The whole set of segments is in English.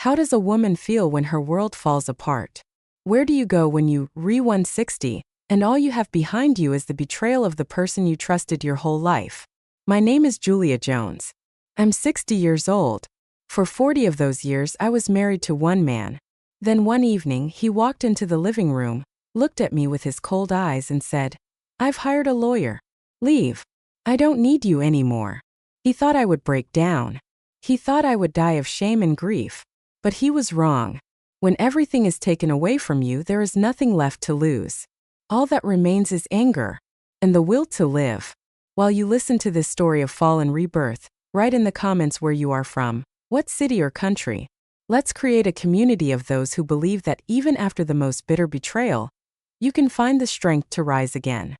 How does a woman feel when her world falls apart? Where do you go when you re-160, and all you have behind you is the betrayal of the person you trusted your whole life? My name is Julia Jones. I'm 60 years old. For 40 of those years I was married to one man. Then one evening he walked into the living room, looked at me with his cold eyes and said, "I've hired a lawyer. Leave. I don't need you anymore." He thought I would break down. He thought I would die of shame and grief. But he was wrong. When everything is taken away from you, there is nothing left to lose. All that remains is anger and the will to live. While you listen to this story of fall and rebirth, write in the comments where you are from, what city or country. Let's create a community of those who believe that even after the most bitter betrayal, you can find the strength to rise again.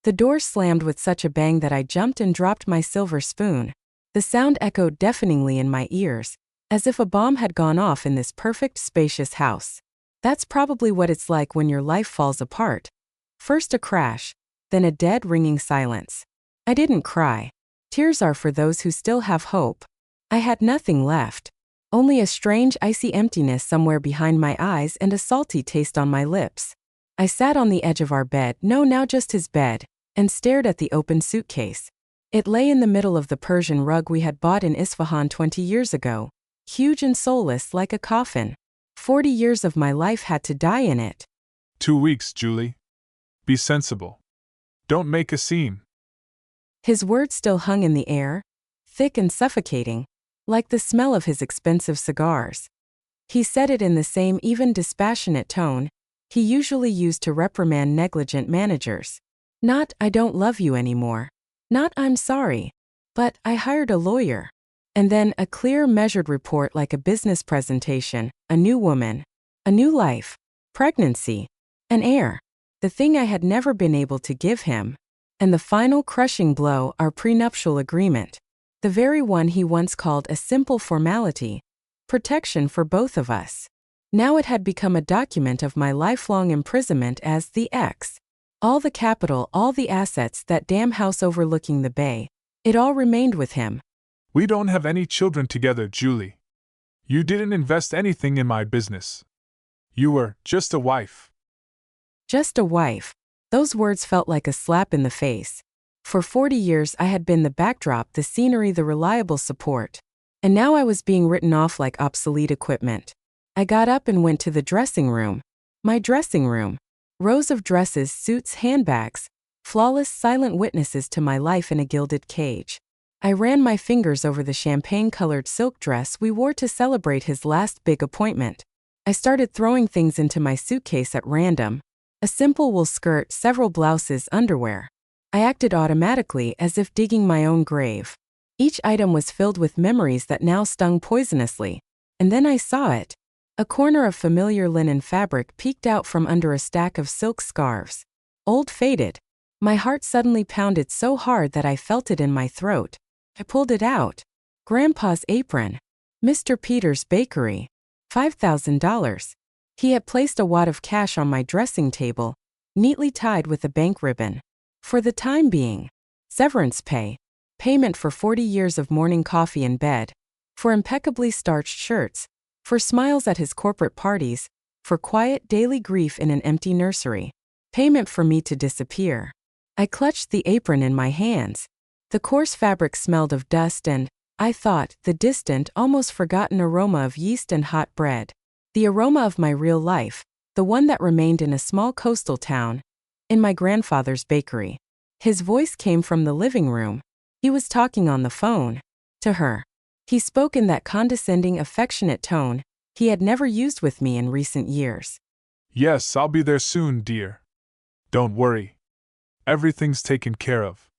The door slammed with such a bang that I jumped and dropped my silver spoon. The sound echoed deafeningly in my ears, as if a bomb had gone off in this perfect, spacious house. That's probably what it's like when your life falls apart. First a crash, then a dead, ringing silence. I didn't cry. Tears are for those who still have hope. I had nothing left. Only a strange, icy emptiness somewhere behind my eyes and a salty taste on my lips. I sat on the edge of our bed, no, now just his bed, and stared at the open suitcase. It lay in the middle of the Persian rug we had bought in Isfahan 20 years ago. Huge and soulless like a coffin. 40 years of my life had to die in it. 2 weeks, Julie. Be sensible. Don't make a scene. His words still hung in the air, thick and suffocating, like the smell of his expensive cigars. He said it in the same even dispassionate tone he usually used to reprimand negligent managers. Not, "I don't love you anymore." Not, "I'm sorry." But, "I hired a lawyer." And then a clear, measured report like a business presentation, a new woman, a new life, pregnancy, an heir, the thing I had never been able to give him. And the final crushing blow, our prenuptial agreement. The very one he once called a simple formality, protection for both of us. Now it had become a document of my lifelong imprisonment as the ex. All the capital, all the assets, that damn house overlooking the bay, it all remained with him. We don't have any children together, Julie. You didn't invest anything in my business. You were just a wife. Just a wife. Those words felt like a slap in the face. For 40 years I had been the backdrop, the scenery, the reliable support. And now I was being written off like obsolete equipment. I got up and went to the dressing room. My dressing room. Rows of dresses, suits, handbags. Flawless, silent witnesses to my life in a gilded cage. I ran my fingers over the champagne-colored silk dress we wore to celebrate his last big appointment. I started throwing things into my suitcase at random. A simple wool skirt, several blouses, underwear. I acted automatically, as if digging my own grave. Each item was filled with memories that now stung poisonously. And then I saw it. A corner of familiar linen fabric peeked out from under a stack of silk scarves. Old, faded. My heart suddenly pounded so hard that I felt it in my throat. I pulled it out. Grandpa's apron. Mr. Peter's bakery. $5,000. He had placed a wad of cash on my dressing table, neatly tied with a bank ribbon. For the time being. Severance pay. Payment for 40 years of morning coffee in bed. For impeccably starched shirts. For smiles at his corporate parties. For quiet daily grief in an empty nursery. Payment for me to disappear. I clutched the apron in my hands. The coarse fabric smelled of dust and, I thought, the distant, almost forgotten aroma of yeast and hot bread. The aroma of my real life, the one that remained in a small coastal town, in my grandfather's bakery. His voice came from the living room. He was talking on the phone. To her. He spoke in that condescending, affectionate tone he had never used with me in recent years. Yes, I'll be there soon, dear. Don't worry. Everything's taken care of.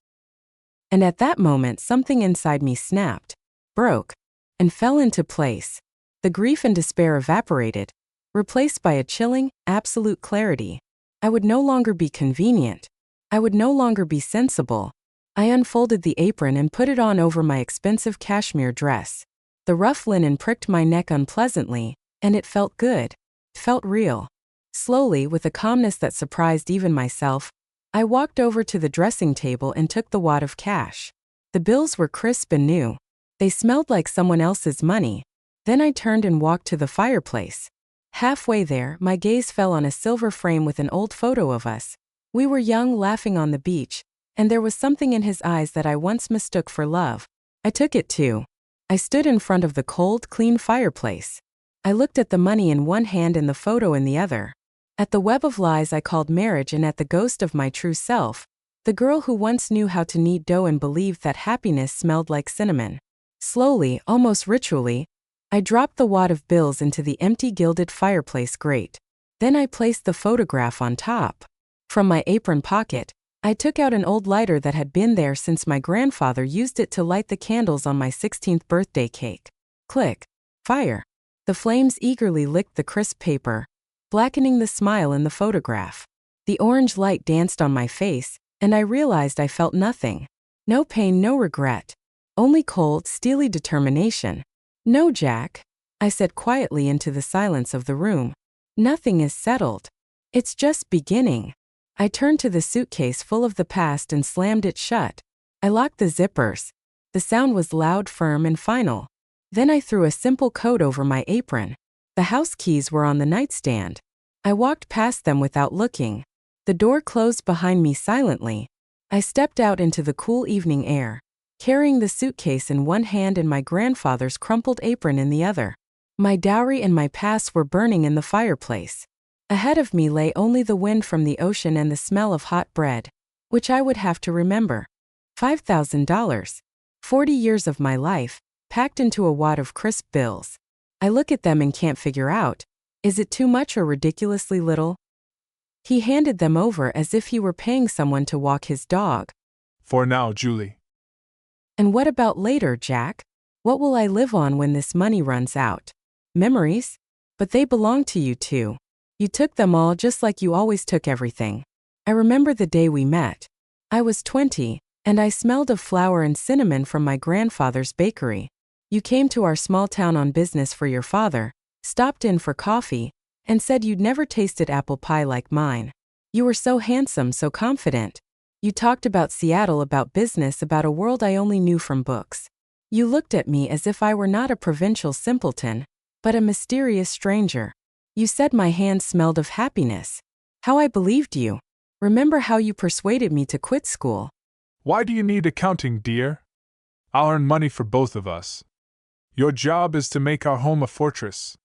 And at that moment something inside me snapped, broke, and fell into place. The grief and despair evaporated, replaced by a chilling, absolute clarity. I would no longer be convenient. I would no longer be sensible. I unfolded the apron and put it on over my expensive cashmere dress. The rough linen pricked my neck unpleasantly, and it felt good. It felt real. Slowly, with a calmness that surprised even myself, I walked over to the dressing table and took the wad of cash. The bills were crisp and new. They smelled like someone else's money. Then I turned and walked to the fireplace. Halfway there, my gaze fell on a silver frame with an old photo of us. We were young, laughing on the beach, and there was something in his eyes that I once mistook for love. I took it too. I stood in front of the cold, clean fireplace. I looked at the money in one hand and the photo in the other. At the web of lies I called marriage, and at the ghost of my true self, the girl who once knew how to knead dough and believed that happiness smelled like cinnamon. Slowly, almost ritually, I dropped the wad of bills into the empty gilded fireplace grate. Then I placed the photograph on top. From my apron pocket, I took out an old lighter that had been there since my grandfather used it to light the candles on my 16th birthday cake. Click. Fire. The flames eagerly licked the crisp paper, blackening the smile in the photograph. The orange light danced on my face, and I realized I felt nothing. No pain, no regret. Only cold, steely determination. "No, Jack," I said quietly into the silence of the room. "Nothing is settled. It's just beginning." I turned to the suitcase full of the past and slammed it shut. I locked the zippers. The sound was loud, firm, and final. Then I threw a simple coat over my apron. The house keys were on the nightstand. I walked past them without looking. The door closed behind me silently. I stepped out into the cool evening air, carrying the suitcase in one hand and my grandfather's crumpled apron in the other. My dowry and my past were burning in the fireplace. Ahead of me lay only the wind from the ocean and the smell of hot bread, which I would have to remember. $5,000. 40 years of my life, packed into a wad of crisp bills. I look at them and can't figure out, is it too much or ridiculously little? He handed them over as if he were paying someone to walk his dog. "For now, Julie." "And what about later, Jack? What will I live on when this money runs out?" "Memories? But they belong to you too. You took them all just like you always took everything. I remember the day we met. I was 20, and I smelled of flour and cinnamon from my grandfather's bakery. You came to our small town on business for your father, stopped in for coffee, and said you'd never tasted apple pie like mine. You were so handsome, so confident. You talked about Seattle, about business, about a world I only knew from books. You looked at me as if I were not a provincial simpleton, but a mysterious stranger. You said my hands smelled of happiness. How I believed you. Remember how you persuaded me to quit school." "Why do you need accounting, dear? I'll earn money for both of us. Your job is to make our home a fortress."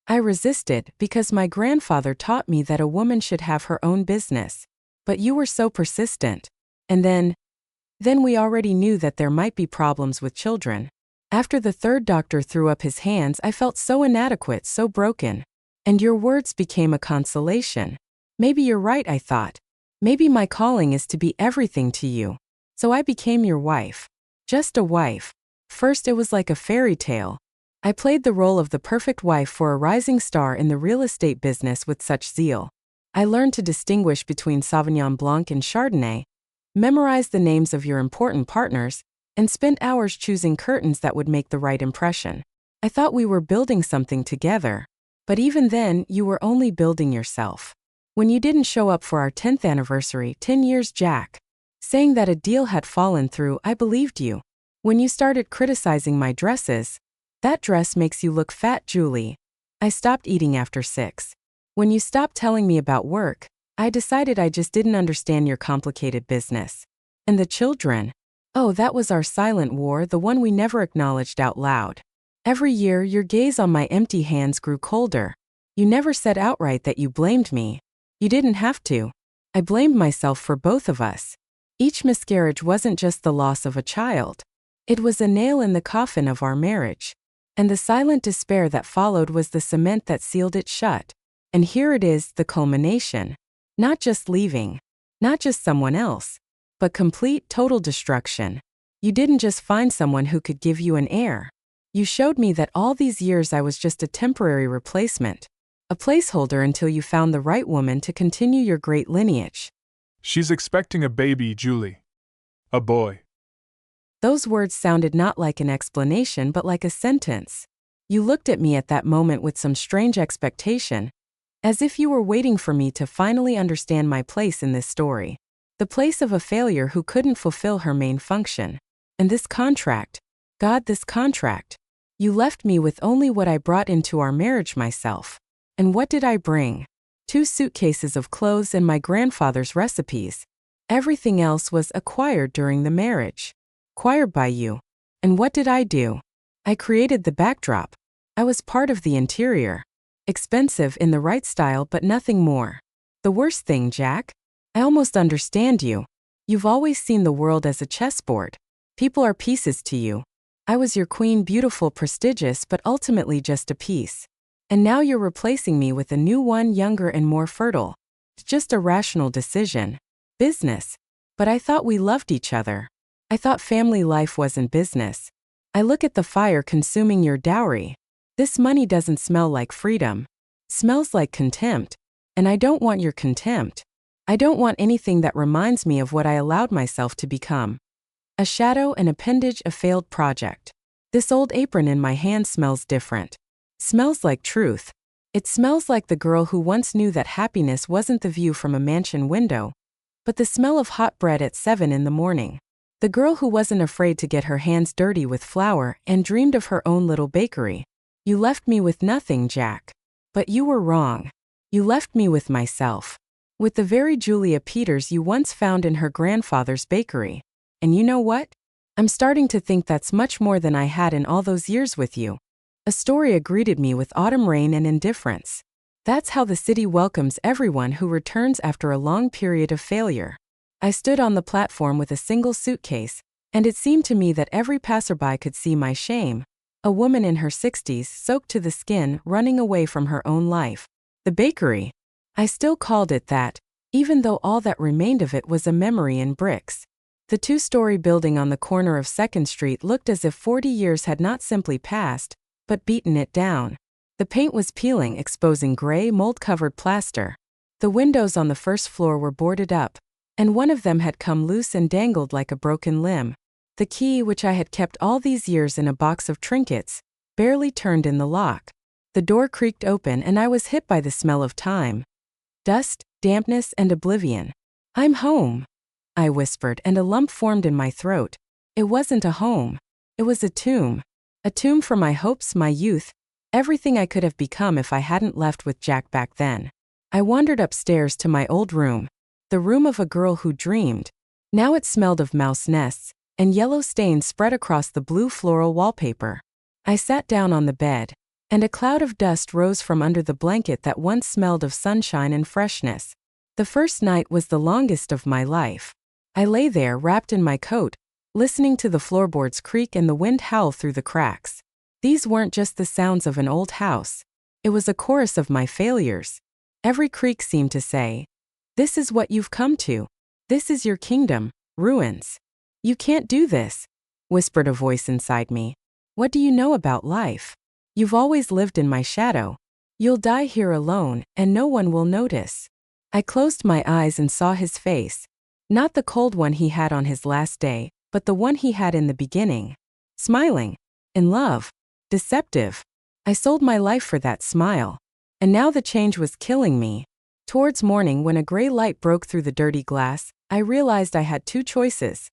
I resisted because my grandfather taught me that a woman should have her own business. But you were so persistent. And then we already knew that there might be problems with children. After the third doctor threw up his hands, I felt so inadequate, so broken. And your words became a consolation. Maybe you're right, I thought. Maybe my calling is to be everything to you. So I became your wife. Just a wife. First it was like a fairy tale. I played the role of the perfect wife for a rising star in the real estate business with such zeal. I learned to distinguish between Sauvignon Blanc and Chardonnay, memorized the names of your important partners, and spent hours choosing curtains that would make the right impression. I thought we were building something together. But even then, you were only building yourself. When you didn't show up for our 10th anniversary, 10 years, Jack, saying that a deal had fallen through, I believed you. When you started criticizing my dresses, "That dress makes you look fat, Julie," I stopped eating after 6. When you stopped telling me about work, I decided I just didn't understand your complicated business. And the children? Oh, that was our silent war, the one we never acknowledged out loud. Every year, your gaze on my empty hands grew colder. You never said outright that you blamed me. You didn't have to. I blamed myself for both of us. Each miscarriage wasn't just the loss of a child. It was a nail in the coffin of our marriage. And the silent despair that followed was the cement that sealed it shut. And here it is, the culmination. Not just leaving. Not just someone else. But complete, total destruction. You didn't just find someone who could give you an heir. You showed me that all these years I was just a temporary replacement. A placeholder until you found the right woman to continue your great lineage. "She's expecting a baby, Julie. A boy." Those words sounded not like an explanation but like a sentence. You looked at me at that moment with some strange expectation, as if you were waiting for me to finally understand my place in this story. The place of a failure who couldn't fulfill her main function. And this contract. God, this contract. You left me with only what I brought into our marriage myself. And what did I bring? 2 suitcases of clothes and my grandfather's recipes. Everything else was acquired during the marriage. Acquired by you. And what did I do? I created the backdrop. I was part of the interior. Expensive in the right style but nothing more. The worst thing, Jack? I almost understand you. You've always seen the world as a chessboard. People are pieces to you. I was your queen, beautiful, prestigious, but ultimately just a piece. And now you're replacing me with a new one, younger and more fertile. It's just a rational decision. Business. But I thought we loved each other. I thought family life wasn't business. I look at the fire consuming your dowry. This money doesn't smell like freedom. It smells like contempt. And I don't want your contempt. I don't want anything that reminds me of what I allowed myself to become. A shadow, an appendage, a failed project. This old apron in my hand smells different. It smells like truth. It smells like the girl who once knew that happiness wasn't the view from a mansion window, but the smell of hot bread at 7 in the morning. The girl who wasn't afraid to get her hands dirty with flour and dreamed of her own little bakery. You left me with nothing, Jack. But you were wrong. You left me with myself. With the very Julia Peters you once found in her grandfather's bakery. And you know what? I'm starting to think that's much more than I had in all those years with you. Astoria greeted me with autumn rain and indifference. That's how the city welcomes everyone who returns after a long period of failure. I stood on the platform with a single suitcase, and it seemed to me that every passerby could see my shame. A woman in her 60s, soaked to the skin, running away from her own life. The bakery. I still called it that, even though all that remained of it was a memory in bricks. The 2-story building on the corner of 2nd Street looked as if 40 years had not simply passed, but beaten it down. The paint was peeling, exposing gray, mold-covered plaster. The windows on the first floor were boarded up, and one of them had come loose and dangled like a broken limb. The key, which I had kept all these years in a box of trinkets, barely turned in the lock. The door creaked open and I was hit by the smell of time. Dust, dampness, and oblivion. "I'm home," I whispered, and a lump formed in my throat. It wasn't a home. It was a tomb. A tomb for my hopes, my youth, everything I could have become if I hadn't left with Jack back then. I wandered upstairs to my old room, the room of a girl who dreamed. Now it smelled of mouse nests, and yellow stains spread across the blue floral wallpaper. I sat down on the bed, and a cloud of dust rose from under the blanket that once smelled of sunshine and freshness. The first night was the longest of my life. I lay there wrapped in my coat, listening to the floorboards creak and the wind howl through the cracks. These weren't just the sounds of an old house. It was a chorus of my failures. Every creak seemed to say, "This is what you've come to. This is your kingdom, ruins. You can't do this," whispered a voice inside me. "What do you know about life? You've always lived in my shadow. You'll die here alone, and no one will notice." I closed my eyes and saw his face. Not the cold one he had on his last day, but the one he had in the beginning. Smiling. In love. Deceptive. I sold my life for that smile. And now the change was killing me. Towards morning, when a gray light broke through the dirty glass, I realized I had 2 choices.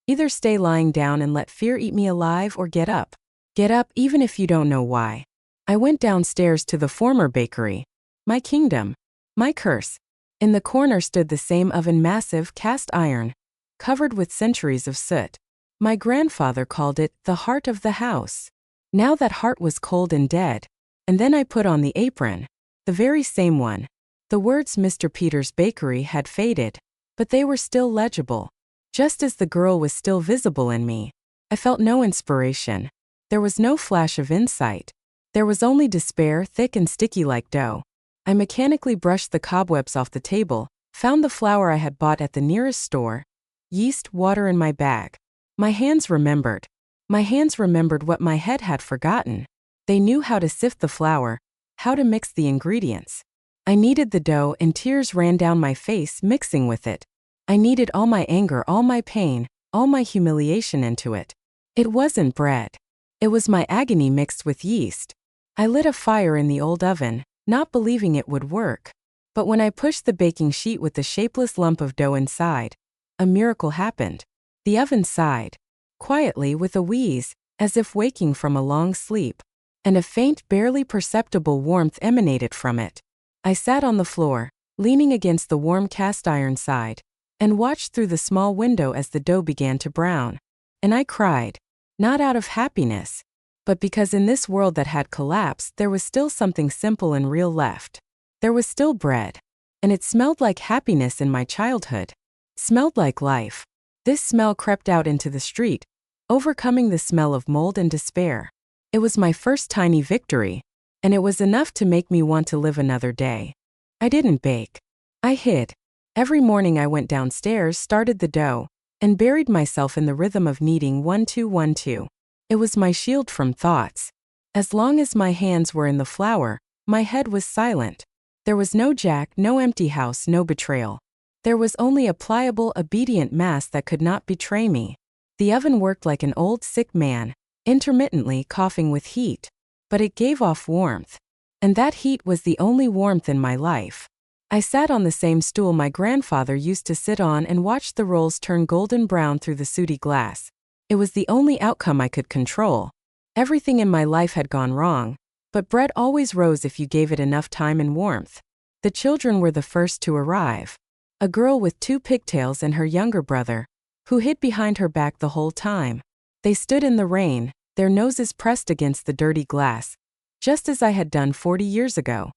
Either stay lying down and let fear eat me alive, or get up. Get up even if you don't know why. I went downstairs to the former bakery. My kingdom. My curse. In the corner stood the same oven, massive, cast iron, covered with centuries of soot. My grandfather called it the heart of the house. Now that heart was cold and dead. And then I put on the apron. The very same one. The words Mr. Peters' Bakery had faded, but they were still legible. Just as the girl was still visible in me. I felt no inspiration. There was no flash of insight. There was only despair, thick and sticky like dough. I mechanically brushed the cobwebs off the table, found the flour I had bought at the nearest store, yeast, water in my bag. My hands remembered. My hands remembered what my head had forgotten. They knew how to sift the flour, how to mix the ingredients. I kneaded the dough and tears ran down my face mixing with it. I kneaded all my anger, all my pain, all my humiliation into it. It wasn't bread. It was my agony mixed with yeast. I lit a fire in the old oven, not believing it would work. But when I pushed the baking sheet with the shapeless lump of dough inside, a miracle happened. The oven sighed. Quietly, with a wheeze, as if waking from a long sleep, and a faint, barely perceptible warmth emanated from it. I sat on the floor, leaning against the warm cast-iron side, and watched through the small window as the dough began to brown. And I cried, not out of happiness, but because in this world that had collapsed there was still something simple and real left. There was still bread. And it smelled like happiness in my childhood. Smelled like life. This smell crept out into the street, overcoming the smell of mold and despair. It was my first tiny victory, and it was enough to make me want to live another day. I didn't bake. I hid. Every morning I went downstairs, started the dough, and buried myself in the rhythm of kneading 1-2-1-2. It was my shield from thoughts. As long as my hands were in the flour, my head was silent. There was no Jack, no empty house, no betrayal. There was only a pliable, obedient mass that could not betray me. The oven worked like an old sick man, intermittently coughing with heat, but it gave off warmth. And that heat was the only warmth in my life. I sat on the same stool my grandfather used to sit on and watched the rolls turn golden brown through the sooty glass. It was the only outcome I could control. Everything in my life had gone wrong, but bread always rose if you gave it enough time and warmth. The children were the first to arrive. A girl with 2 pigtails and her younger brother, who hid behind her back the whole time. They stood in the rain, their noses pressed against the dirty glass, just as I had done 40 years ago.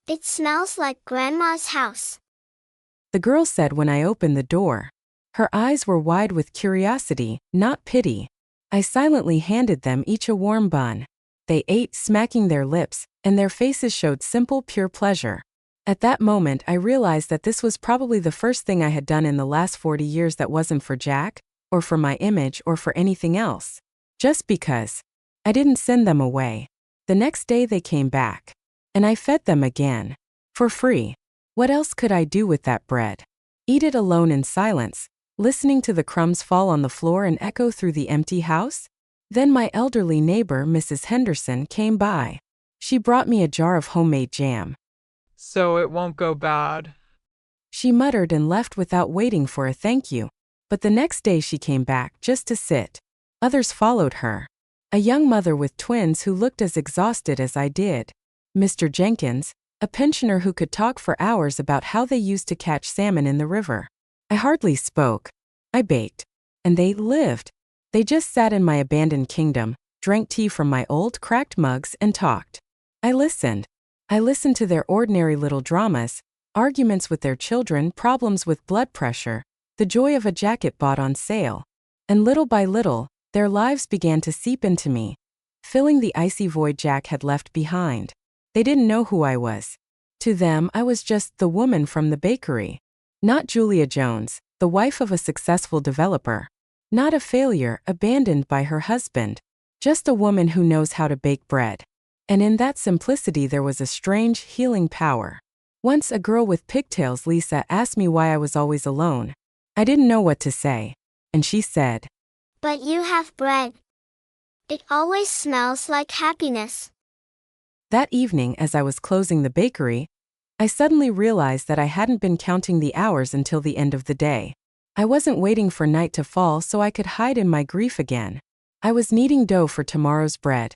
It smells like Grandma's house, the girl said when I opened the door. Her eyes were wide with curiosity, not pity. I silently handed them each a warm bun. They ate, smacking their lips, and their faces showed simple, pure pleasure. At that moment I realized that this was probably the first thing I had done in the last 40 years that wasn't for Jack, or for my image, or for anything else. Just because. I didn't send them away. The next day they came back. And I fed them again. For free. What else could I do with that bread? Eat it alone in silence, listening to the crumbs fall on the floor and echo through the empty house? Then my elderly neighbor, Mrs. Henderson, came by. She brought me a jar of homemade jam. So it won't go bad, she muttered and left without waiting for a thank you. But the next day she came back just to sit. Others followed her. A young mother with twins who looked as exhausted as I did. Mr. Jenkins, a pensioner who could talk for hours about how they used to catch salmon in the river. I hardly spoke. I baked. And they lived. They just sat in my abandoned kingdom, drank tea from my old, cracked mugs, and talked. I listened. I listened to their ordinary little dramas, arguments with their children, problems with blood pressure, the joy of a jacket bought on sale. And little by little, their lives began to seep into me, filling the icy void Jack had left behind. They didn't know who I was. To them, I was just the woman from the bakery. Not Julia Jones, the wife of a successful developer. Not a failure, abandoned by her husband. Just a woman who knows how to bake bread. And in that simplicity there was a strange, healing power. Once a girl with pigtails, Lisa, asked me why I was always alone. I didn't know what to say. And she said, but you have bread. It always smells like happiness. That evening, as I was closing the bakery, I suddenly realized that I hadn't been counting the hours until the end of the day. I wasn't waiting for night to fall so I could hide in my grief again. I was kneading dough for tomorrow's bread.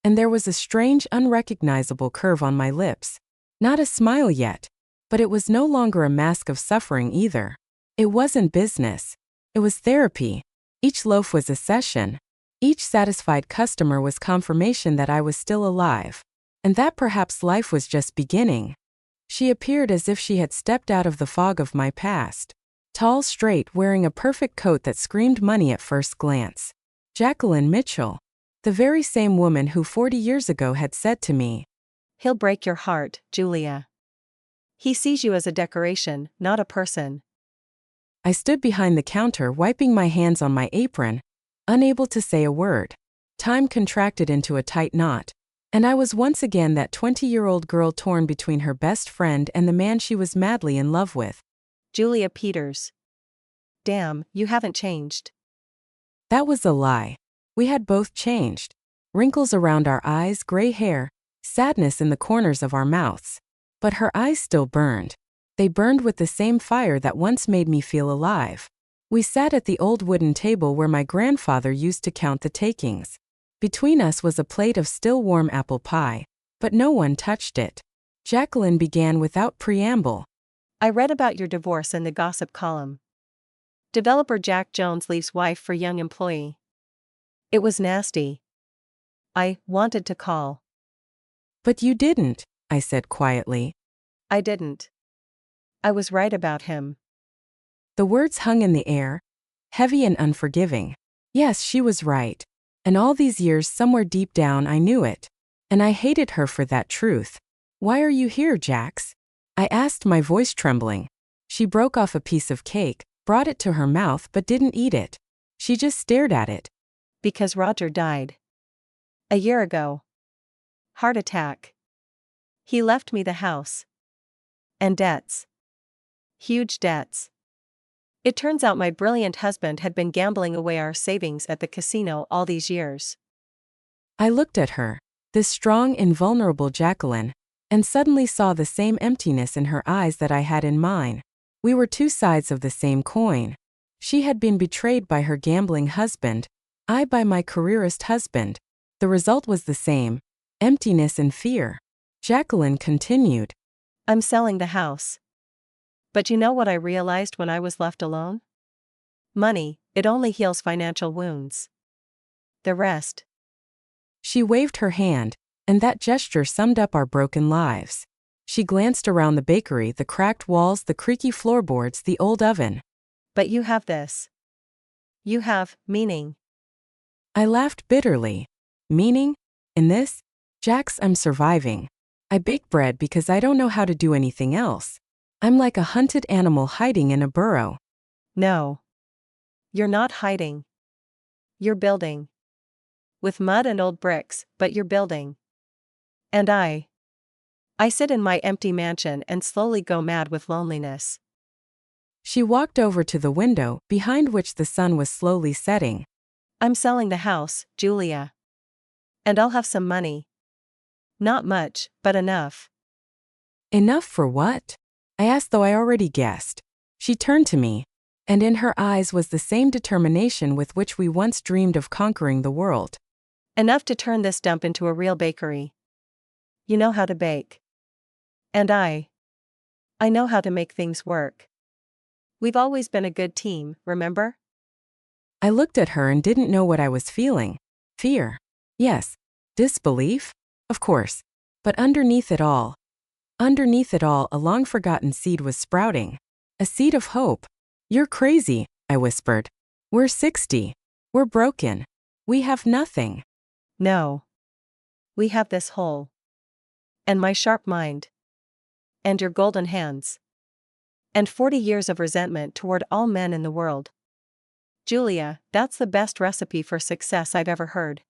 And there was a strange, unrecognizable curve on my lips. Not a smile yet. But it was no longer a mask of suffering either. It wasn't business. It was therapy. Each loaf was a session. Each satisfied customer was confirmation that I was still alive. And that perhaps life was just beginning. She appeared as if she had stepped out of the fog of my past. Tall, straight, wearing a perfect coat that screamed money at first glance. Jacqueline Mitchell. The very same woman who 40 years ago had said to me, "He'll break your heart, Julia. He sees you as a decoration, not a person." I stood behind the counter wiping my hands on my apron, unable to say a word. Time contracted into a tight knot. And I was once again that 20-year-old girl torn between her best friend and the man she was madly in love with. Julia Peters. Damn, you haven't changed. That was a lie. We had both changed. Wrinkles around our eyes, gray hair, sadness in the corners of our mouths. But her eyes still burned. They burned with the same fire that once made me feel alive. We sat at the old wooden table where my grandfather used to count the takings. Between us was a plate of still warm apple pie, but no one touched it. Jacqueline began without preamble. I read about your divorce in the gossip column. Developer Jack Jones leaves wife for young employee. It was nasty. I wanted to call. But you didn't, I said quietly. I didn't. I was right about him. The words hung in the air, heavy and unforgiving. Yes, she was right. And all these years somewhere deep down I knew it. And I hated her for that truth. Why are you here, Jax? I asked, my voice trembling. She broke off a piece of cake, brought it to her mouth but didn't eat it. She just stared at it. Because Roger died. A year ago. Heart attack. He left me the house. And debts. Huge debts. It turns out my brilliant husband had been gambling away our savings at the casino all these years. I looked at her, this strong, invulnerable Jacqueline, and suddenly saw the same emptiness in her eyes that I had in mine. We were two sides of the same coin. She had been betrayed by her gambling husband, I by my careerist husband. The result was the same: emptiness and fear. Jacqueline continued. I'm selling the house. But you know what I realized when I was left alone? Money, it only heals financial wounds. The rest. She waved her hand, and that gesture summed up our broken lives. She glanced around the bakery, the cracked walls, the creaky floorboards, the old oven. But you have this. You have meaning. I laughed bitterly. Meaning? In this? Jax, I'm surviving. I bake bread because I don't know how to do anything else. I'm like a hunted animal hiding in a burrow. No. You're not hiding. You're building. With mud and old bricks, but you're building. And I sit in my empty mansion and slowly go mad with loneliness. She walked over to the window, behind which the sun was slowly setting. I'm selling the house, Julia. And I'll have some money. Not much, but enough. Enough for what? I asked, though I already guessed. She turned to me, and in her eyes was the same determination with which we once dreamed of conquering the world. Enough to turn this dump into a real bakery. You know how to bake. And I know how to make things work. We've always been a good team, remember? I looked at her and didn't know what I was feeling. Fear. Yes. Disbelief? Of course. But underneath it all, a long-forgotten seed was sprouting. A seed of hope. You're crazy, I whispered. We're 60. We're broken. We have nothing. No. We have this hole. And my sharp mind. And your golden hands. And 40 years of resentment toward all men in the world. Julia, that's the best recipe for success I've ever heard.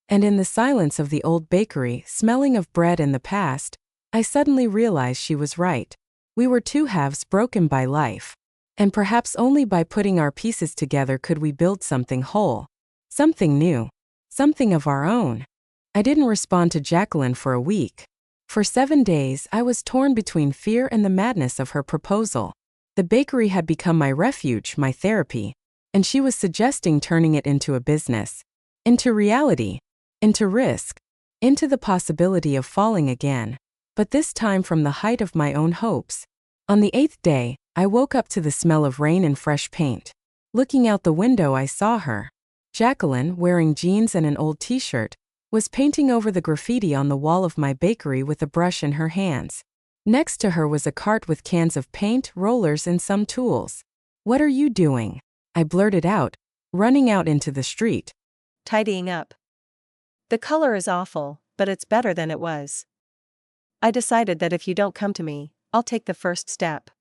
And in the silence of the old bakery, smelling of bread in the past, I suddenly realized she was right. We were two halves broken by life. And perhaps only by putting our pieces together could we build something whole. Something new. Something of our own. I didn't respond to Jacqueline for a week. For 7 days I was torn between fear and the madness of her proposal. The bakery had become my refuge, my therapy. And she was suggesting turning it into a business. Into reality. Into risk. Into the possibility of falling again. But this time from the height of my own hopes. On the 8th day, I woke up to the smell of rain and fresh paint. Looking out the window, I saw her. Jacqueline, wearing jeans and an old t-shirt, was painting over the graffiti on the wall of my bakery with a brush in her hands. Next to her was a cart with cans of paint, rollers, and some tools. "What are you doing?" I blurted out, running out into the street. Tidying up. The color is awful, but it's better than it was. I decided that if you don't come to me, I'll take the first step.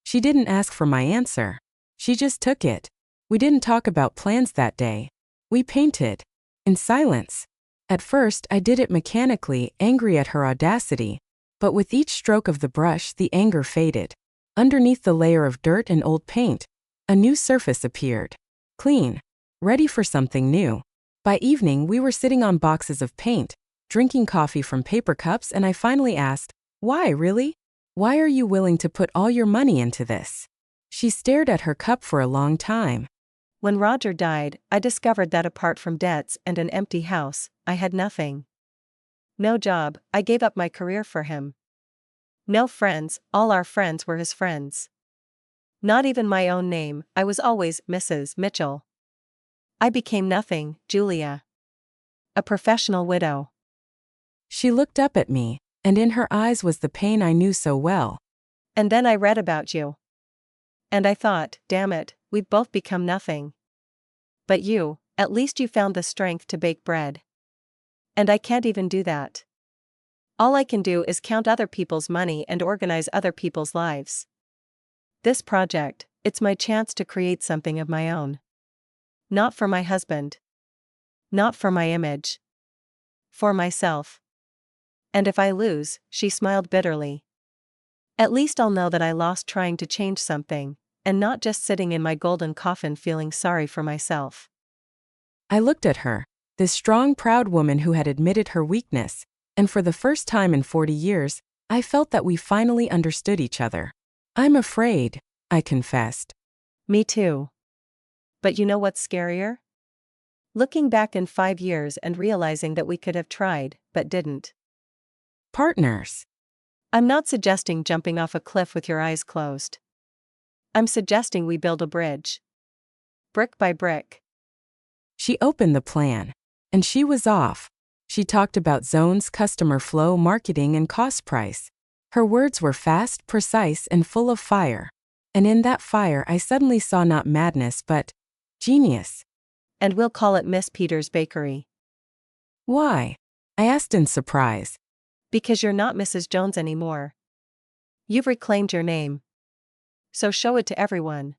She didn't ask for my answer. She just took it. We didn't talk about plans that day. We painted. In silence. At first, I did it mechanically, angry at her audacity. But with each stroke of the brush, the anger faded. Underneath the layer of dirt and old paint, a new surface appeared. Clean. Ready for something new. By evening, we were sitting on boxes of paint, drinking coffee from paper cups, and I finally asked, "Why, really? Why are you willing to put all your money into this?" She stared at her cup for a long time. When Roger died, I discovered that apart from debts and an empty house, I had nothing. No job, I gave up my career for him. No friends, all our friends were his friends. Not even my own name, I was always Mrs. Mitchell. I became nothing, Julia. A professional widow. She looked up at me, and in her eyes was the pain I knew so well. And then I read about you. And I thought, damn it, we've both become nothing. But you, at least you found the strength to bake bread. And I can't even do that. All I can do is count other people's money and organize other people's lives. This project, it's my chance to create something of my own. Not for my husband. Not for my image. For myself. And if I lose, she smiled bitterly. At least I'll know that I lost trying to change something, and not just sitting in my golden coffin feeling sorry for myself. I looked at her, this strong, proud woman who had admitted her weakness, and for the first time in 40 years, I felt that we finally understood each other. I'm afraid, I confessed. Me too. But you know what's scarier? Looking back in 5 years and realizing that we could have tried, but didn't. Partners. I'm not suggesting jumping off a cliff with your eyes closed. I'm suggesting we build a bridge. Brick by brick. She opened the plan. And she was off. She talked about zones, customer flow, marketing, and cost price. Her words were fast, precise, and full of fire. And in that fire I suddenly saw not madness but genius. And we'll call it Miss Peter's Bakery. Why? I asked in surprise. Because you're not Mrs. Jones anymore. You've reclaimed your name. So show it to everyone.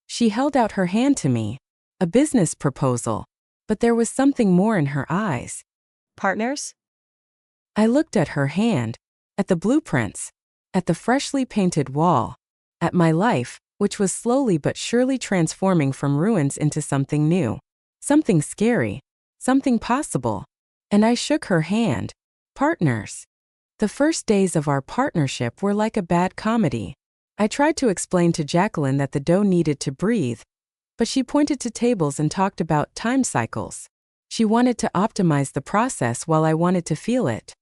She held out her hand to me. A business proposal. But there was something more in her eyes. Partners? I looked at her hand, at the blueprints, at the freshly painted wall, at my life, which was slowly but surely transforming from ruins into something new, something scary, something possible. And I shook her hand. Partners. The first days of our partnership were like a bad comedy. I tried to explain to Jacqueline that the dough needed to breathe, but she pointed to tables and talked about time cycles. She wanted to optimize the process while I wanted to feel it.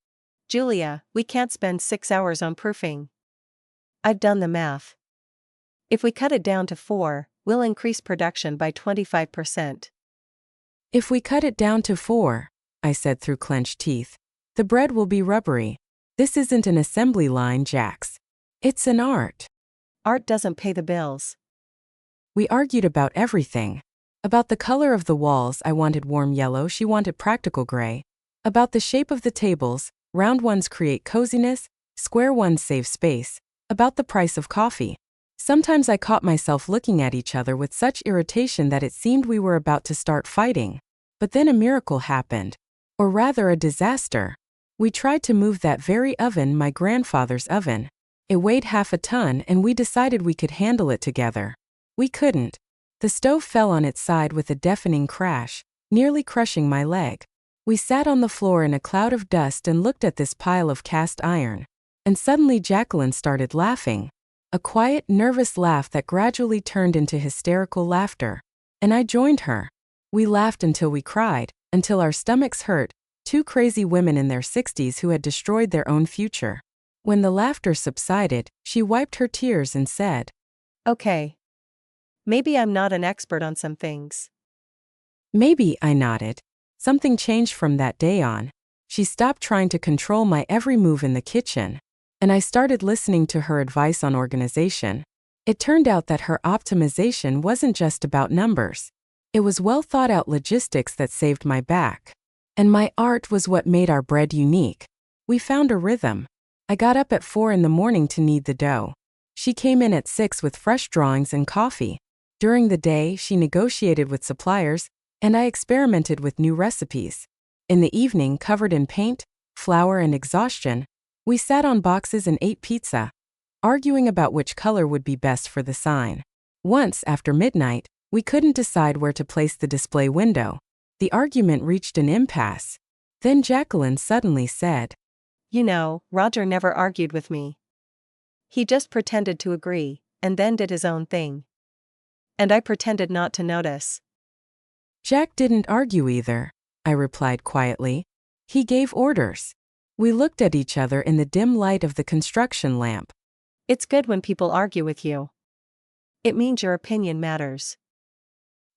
Julia, we can't spend 6 hours on proofing. I've done the math. If we cut it down to 4, we'll increase production by 25%. If we cut it down to 4, I said through clenched teeth, the bread will be rubbery. This isn't an assembly line, Jax. It's an art. Art doesn't pay the bills. We argued about everything. About the color of the walls, I wanted warm yellow, she wanted practical gray. About the shape of the tables, round ones create coziness, square ones save space. About the price of coffee. Sometimes I caught myself looking at each other with such irritation that it seemed we were about to start fighting. But then a miracle happened. Or rather a disaster. We tried to move that very oven, my grandfather's oven. It weighed half a ton and we decided we could handle it together. We couldn't. The stove fell on its side with a deafening crash, nearly crushing my leg. We sat on the floor in a cloud of dust and looked at this pile of cast iron. And suddenly Jacqueline started laughing. A quiet, nervous laugh that gradually turned into hysterical laughter. And I joined her. We laughed until we cried, until our stomachs hurt, two crazy women in their 60s who had destroyed their own future. When the laughter subsided, she wiped her tears and said, Okay. Maybe I'm not an expert on some things. Maybe, I nodded. Something changed from that day on. She stopped trying to control my every move in the kitchen. And I started listening to her advice on organization. It turned out that her optimization wasn't just about numbers. It was well thought out logistics that saved my back. And my art was what made our bread unique. We found a rhythm. I got up at 4 in the morning to knead the dough. She came in at 6 with fresh drawings and coffee. During the day, she negotiated with suppliers, and I experimented with new recipes. In the evening, covered in paint, flour, and exhaustion, we sat on boxes and ate pizza, arguing about which color would be best for the sign. Once, after midnight, we couldn't decide where to place the display window. The argument reached an impasse. Then Jacqueline suddenly said, You know, Roger never argued with me. He just pretended to agree, and then did his own thing. And I pretended not to notice. Jack didn't argue either, I replied quietly. He gave orders. We looked at each other in the dim light of the construction lamp. It's good when people argue with you. It means your opinion matters.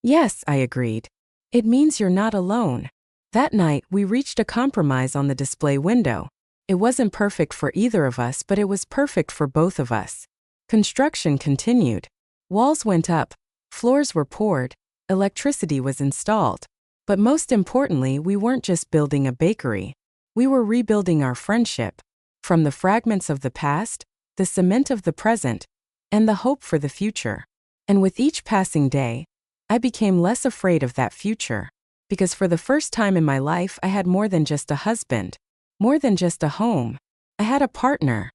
Yes, I agreed. It means you're not alone. That night, we reached a compromise on the display window. It wasn't perfect for either of us, but it was perfect for both of us. Construction continued. Walls went up, floors were poured, electricity was installed. But most importantly, we weren't just building a bakery. We were rebuilding our friendship. From the fragments of the past, the cement of the present, and the hope for the future. And with each passing day, I became less afraid of that future. Because for the first time in my life, I had more than just a husband. More than just a home. I had a partner.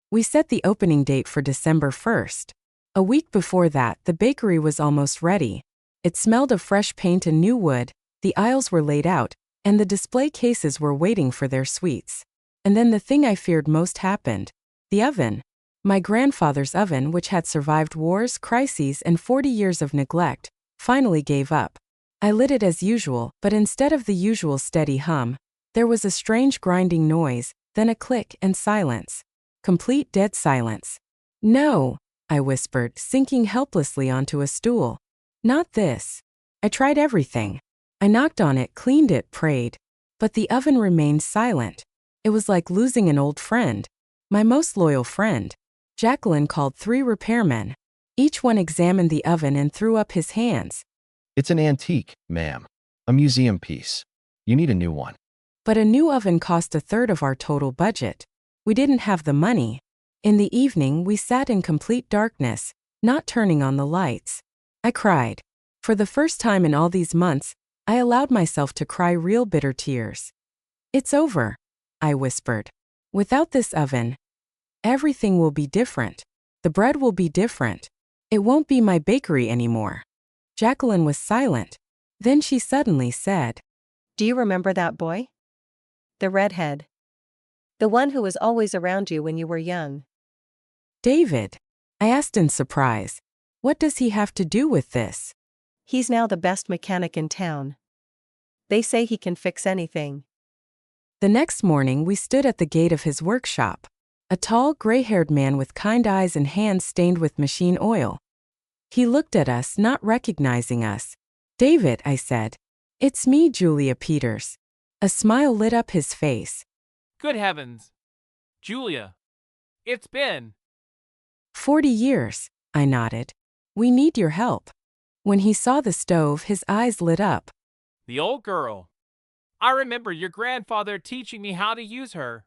We set the opening date for December 1st. A week before that, the bakery was almost ready. It smelled of fresh paint and new wood, the aisles were laid out, and the display cases were waiting for their sweets. And then the thing I feared most happened. The oven. My grandfather's oven, which had survived wars, crises, and 40 years of neglect, finally gave up. I lit it as usual, but instead of the usual steady hum, there was a strange grinding noise, then a click and silence. Complete dead silence. No, I whispered, sinking helplessly onto a stool. Not this. I tried everything. I knocked on it, cleaned it, prayed. But the oven remained silent. It was like losing an old friend. My most loyal friend. Jacqueline called 3 repairmen. Each one examined the oven and threw up his hands. It's an antique, ma'am. A museum piece. You need a new one. But a new oven cost 1/3 of our total budget. We didn't have the money. In the evening, we sat in complete darkness, not turning on the lights. I cried. For the first time in all these months, I allowed myself to cry real bitter tears. It's over, I whispered. Without this oven, everything will be different. The bread will be different. It won't be my bakery anymore. Jacqueline was silent. Then she suddenly said, Do you remember that boy? The redhead. The one who was always around you when you were young. David. I asked in surprise. What does he have to do with this? He's now the best mechanic in town. They say he can fix anything. The next morning we stood at the gate of his workshop. A tall, gray-haired man with kind eyes and hands stained with machine oil. He looked at us, not recognizing us. David, I said. It's me, Julia Peters. A smile lit up his face. Good heavens. Julia. It's been 40 years, I nodded. We need your help. When he saw the stove, his eyes lit up. the old girl. I remember your grandfather teaching me how to use her.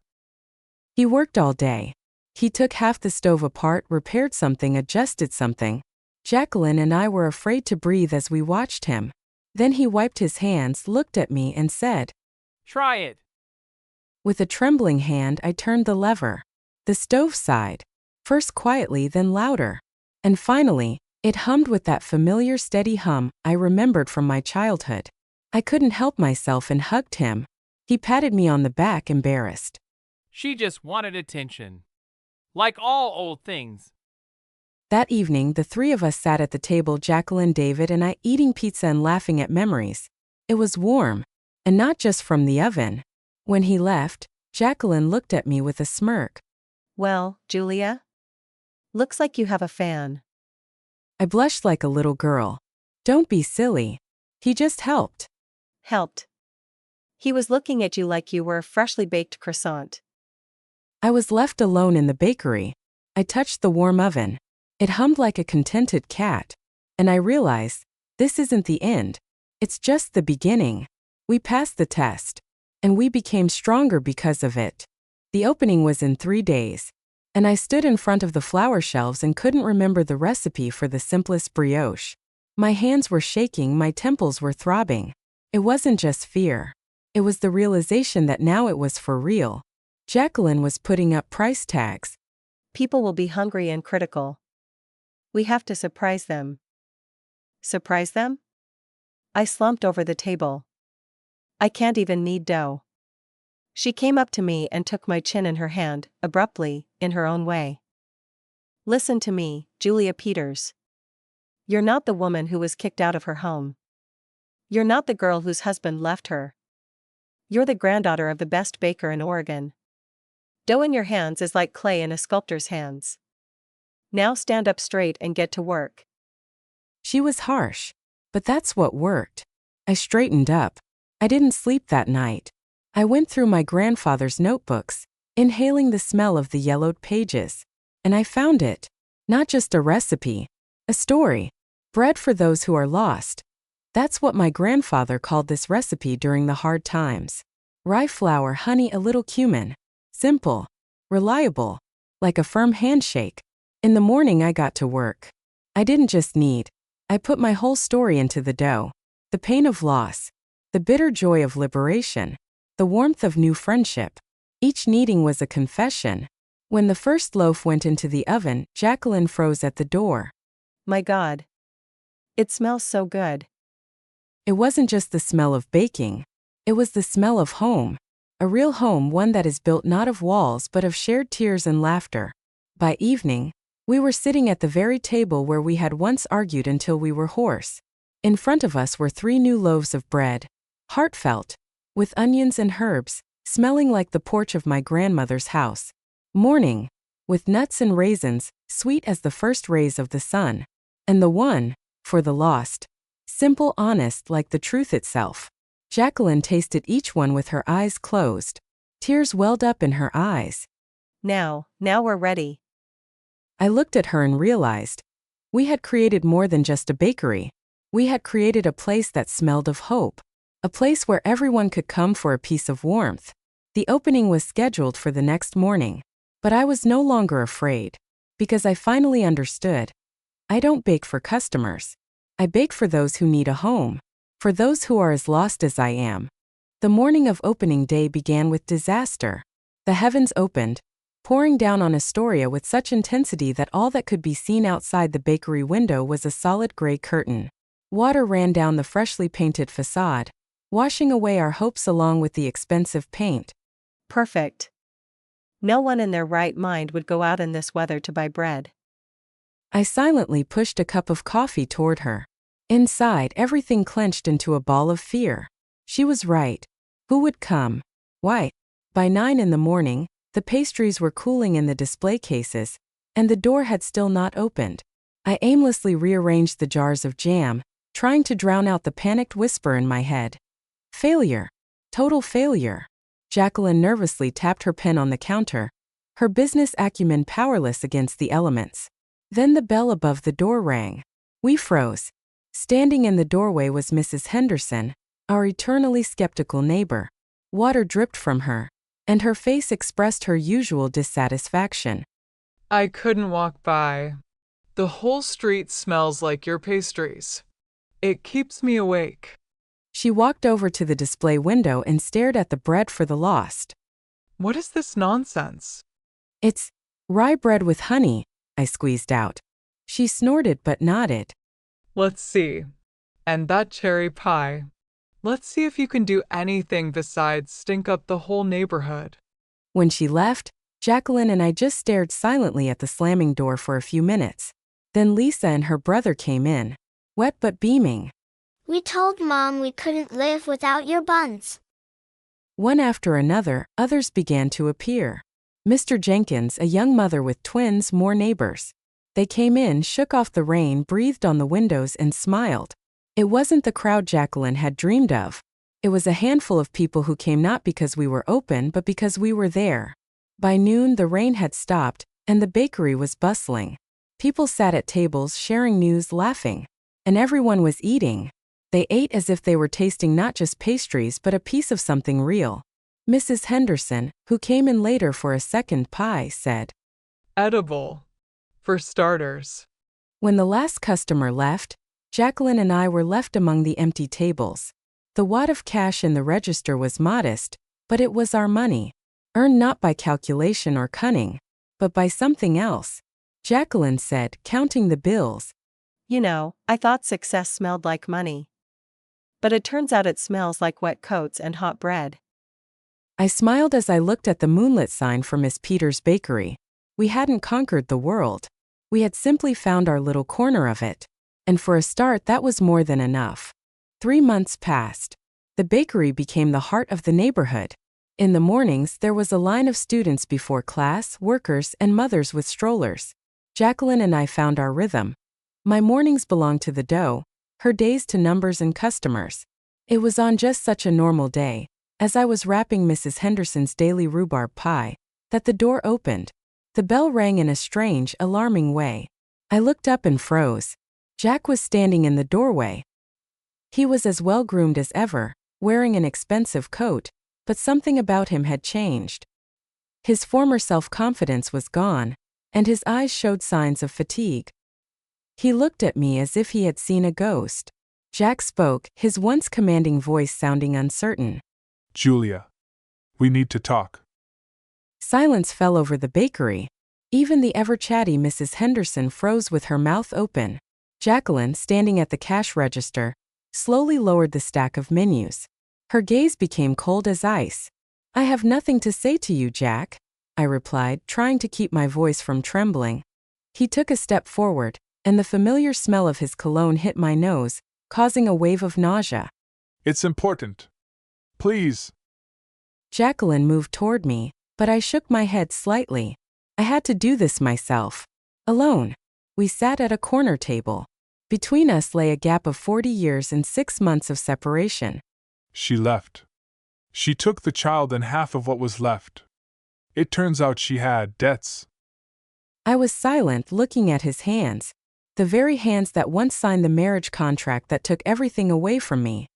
He worked all day. He took half the stove apart, repaired something, adjusted something. Jacqueline and I were afraid to breathe as we watched him. Then he wiped his hands, looked at me, and said, Try it. With a trembling hand, I turned the lever. The stove sighed. First quietly, then louder. And finally, it hummed with that familiar steady hum I remembered from my childhood. I couldn't help myself and hugged him. He patted me on the back, embarrassed. She just wanted attention. Like all old things. That evening, the three of us sat at the table, Jacqueline, David, and I, eating pizza and laughing at memories. It was warm, and not just from the oven. When he left, Jacqueline looked at me with a smirk. Well, Julia? Looks like you have a fan. I blushed like a little girl. Don't be silly. He just helped. Helped. He was looking at you like you were a freshly baked croissant. I was left alone in the bakery. I touched the warm oven. It hummed like a contented cat. And I realized, this isn't the end. It's just the beginning. We passed the test. And we became stronger because of it. The opening was in 3 days. And I stood in front of the flour shelves and couldn't remember the recipe for the simplest brioche. My hands were shaking, my temples were throbbing. It wasn't just fear. It was the realization that now it was for real. Jacqueline was putting up price tags. People will be hungry and critical. We have to surprise them. Surprise them? I slumped over the table. I can't even knead dough. She came up to me and took my chin in her hand, abruptly, in her own way. Listen to me, Julia Peters. You're not the woman who was kicked out of her home. You're not the girl whose husband left her. You're the granddaughter of the best baker in Oregon. Dough in your hands is like clay in a sculptor's hands. Now stand up straight and get to work. She was harsh, but that's what worked. I straightened up. I didn't sleep that night. I went through my grandfather's notebooks, inhaling the smell of the yellowed pages. And I found it. Not just a recipe, a story. Bread for those who are lost. That's what my grandfather called this recipe during the hard times. Rye flour, honey, a little cumin. Simple. Reliable. Like a firm handshake. In the morning I got to work. I didn't just knead. I put my whole story into the dough. The pain of loss. The bitter joy of liberation. The warmth of new friendship. Each kneading was a confession. When the first loaf went into the oven, Jacqueline froze at the door. My God. It smells so good. It wasn't just the smell of baking. It was the smell of home. A real home, one that is built not of walls but of shared tears and laughter. By evening, we were sitting at the very table where we had once argued until we were hoarse. In front of us were 3 new loaves of bread. Heartfelt. With onions and herbs, smelling like the porch of my grandmother's house. Morning. With nuts and raisins, sweet as the first rays of the sun. And the one, for the lost. Simple, honest, like the truth itself. Jacqueline tasted each one with her eyes closed. Tears welled up in her eyes. Now we're ready. I looked at her and realized. We had created more than just a bakery. We had created a place that smelled of hope. A place where everyone could come for a piece of warmth. The opening was scheduled for the next morning. But I was no longer afraid. Because I finally understood. I don't bake for customers. I bake for those who need a home. For those who are as lost as I am. The morning of opening day began with disaster. The heavens opened, pouring down on Astoria with such intensity that all that could be seen outside the bakery window was a solid gray curtain. Water ran down the freshly painted facade, washing away our hopes along with the expensive paint. Perfect. No one in their right mind would go out in this weather to buy bread. I silently pushed a cup of coffee toward her. Inside, everything clenched into a ball of fear. She was right. Who would come? Why? By 9 in the morning, the pastries were cooling in the display cases, and the door had still not opened. I aimlessly rearranged the jars of jam, trying to drown out the panicked whisper in my head. Failure. Total failure. Jacqueline nervously tapped her pen on the counter, her business acumen powerless against the elements. Then the bell above the door rang. We froze. Standing in the doorway was Mrs. Henderson, our eternally skeptical neighbor. Water dripped from her, and her face expressed her usual dissatisfaction. I couldn't walk by. The whole street smells like your pastries. It keeps me awake. She walked over to the display window and stared at the bread for the lost. What is this nonsense? It's rye bread with honey, I squeezed out. She snorted but nodded. Let's see. And that cherry pie. Let's see if you can do anything besides stink up the whole neighborhood. When she left, Jacqueline and I just stared silently at the slamming door for a few minutes. Then Lisa and her brother came in, wet but beaming. We told Mom we couldn't live without your buns. One after another, others began to appear. Mr. Jenkins, a young mother with twins, more neighbors. They came in, shook off the rain, breathed on the windows, and smiled. It wasn't the crowd Jacqueline had dreamed of. It was a handful of people who came not because we were open but because we were there. By noon the rain had stopped, and the bakery was bustling. People sat at tables sharing news, laughing. And everyone was eating. They ate as if they were tasting not just pastries but a piece of something real. Mrs. Henderson, who came in later for a second pie, said, Edible. For starters. When the last customer left, Jacqueline and I were left among the empty tables. The wad of cash in the register was modest, but it was our money, earned not by calculation or cunning, but by something else. Jacqueline said, counting the bills. You know, I thought success smelled like money. But it turns out it smells like wet coats and hot bread. I smiled as I looked at the moonlit sign for Miss Peters' bakery. We hadn't conquered the world. We had simply found our little corner of it. And for a start, that was more than enough. 3 months passed. The bakery became the heart of the neighborhood. In the mornings, there was a line of students before class, workers, and mothers with strollers. Jacqueline and I found our rhythm. My mornings belonged to the dough, her days to numbers and customers. It was on just such a normal day, as I was wrapping Mrs. Henderson's daily rhubarb pie, that the door opened. The bell rang in a strange, alarming way. I looked up and froze. Jack was standing in the doorway. He was as well groomed as ever, wearing an expensive coat, but something about him had changed. His former self-confidence was gone, and his eyes showed signs of fatigue. He looked at me as if he had seen a ghost. Jack spoke, his once commanding voice sounding uncertain. Julia, we need to talk. Silence fell over the bakery. Even the ever-chatty Mrs. Henderson froze with her mouth open. Jacqueline, standing at the cash register, slowly lowered the stack of menus. Her gaze became cold as ice. "I have nothing to say to you, Jack," I replied, trying to keep my voice from trembling. He took a step forward, and the familiar smell of his cologne hit my nose, causing a wave of nausea. It's important. Please. Jacqueline moved toward me, but I shook my head slightly. I had to do this myself. Alone. We sat at a corner table. Between us lay a gap of 40 years and 6 months of separation. She left. She took the child and half of what was left. It turns out she had debts. I was silent, looking at his hands. The very hands that once signed the marriage contract that took everything away from me.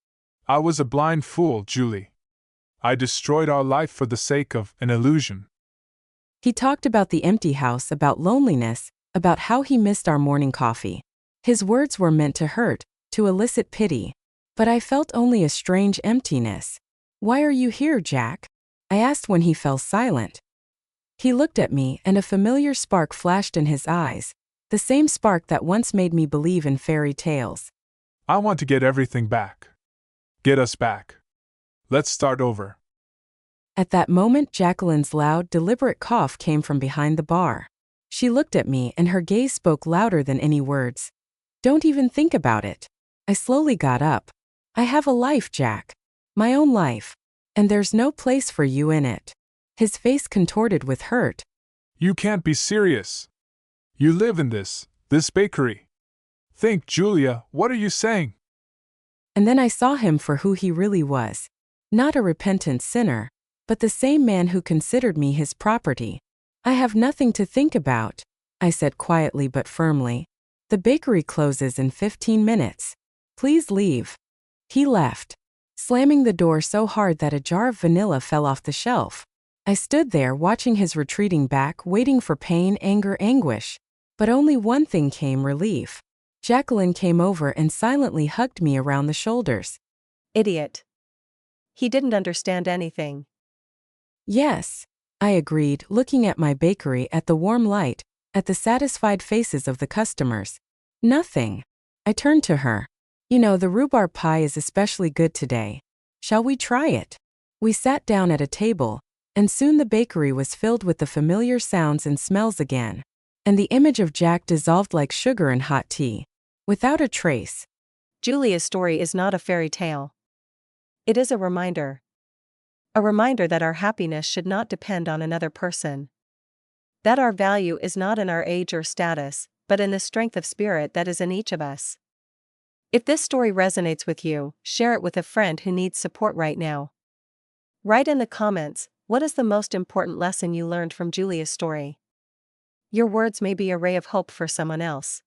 I was a blind fool, Julie. I destroyed our life for the sake of an illusion. He talked about the empty house, about loneliness, about how he missed our morning coffee. His words were meant to hurt, to elicit pity. But I felt only a strange emptiness. "Why are you here, Jack?" I asked when he fell silent. He looked at me, and a familiar spark flashed in his eyes, the same spark that once made me believe in fairy tales. I want to get everything back. Get us back. Let's start over. At that moment, Jacqueline's loud, deliberate cough came from behind the bar. She looked at me, and her gaze spoke louder than any words. "Don't even think about it." I slowly got up. "I have a life, Jack. My own life. And there's no place for you in it." His face contorted with hurt. You can't be serious. You live in this bakery. Think, Julia, what are you saying? And then I saw him for who he really was. Not a repentant sinner, but the same man who considered me his property. "I have nothing to think about," I said quietly but firmly. "The bakery closes in 15 minutes. Please leave." He left, slamming the door so hard that a jar of vanilla fell off the shelf. I stood there watching his retreating back, waiting for pain, anger, anguish. But only one thing came: relief. Jacqueline came over and silently hugged me around the shoulders. Idiot. He didn't understand anything. "Yes," I agreed, looking at my bakery, at the warm light, at the satisfied faces of the customers. "Nothing." I turned to her. "You know, the rhubarb pie is especially good today. Shall we try it?" We sat down at a table, and soon the bakery was filled with the familiar sounds and smells again. And the image of Jack dissolved like sugar in hot tea. Without a trace. Julia's story is not a fairy tale. It is a reminder. A reminder that our happiness should not depend on another person. That our value is not in our age or status, but in the strength of spirit that is in each of us. If this story resonates with you, share it with a friend who needs support right now. Write in the comments, what is the most important lesson you learned from Julia's story? Your words may be a ray of hope for someone else.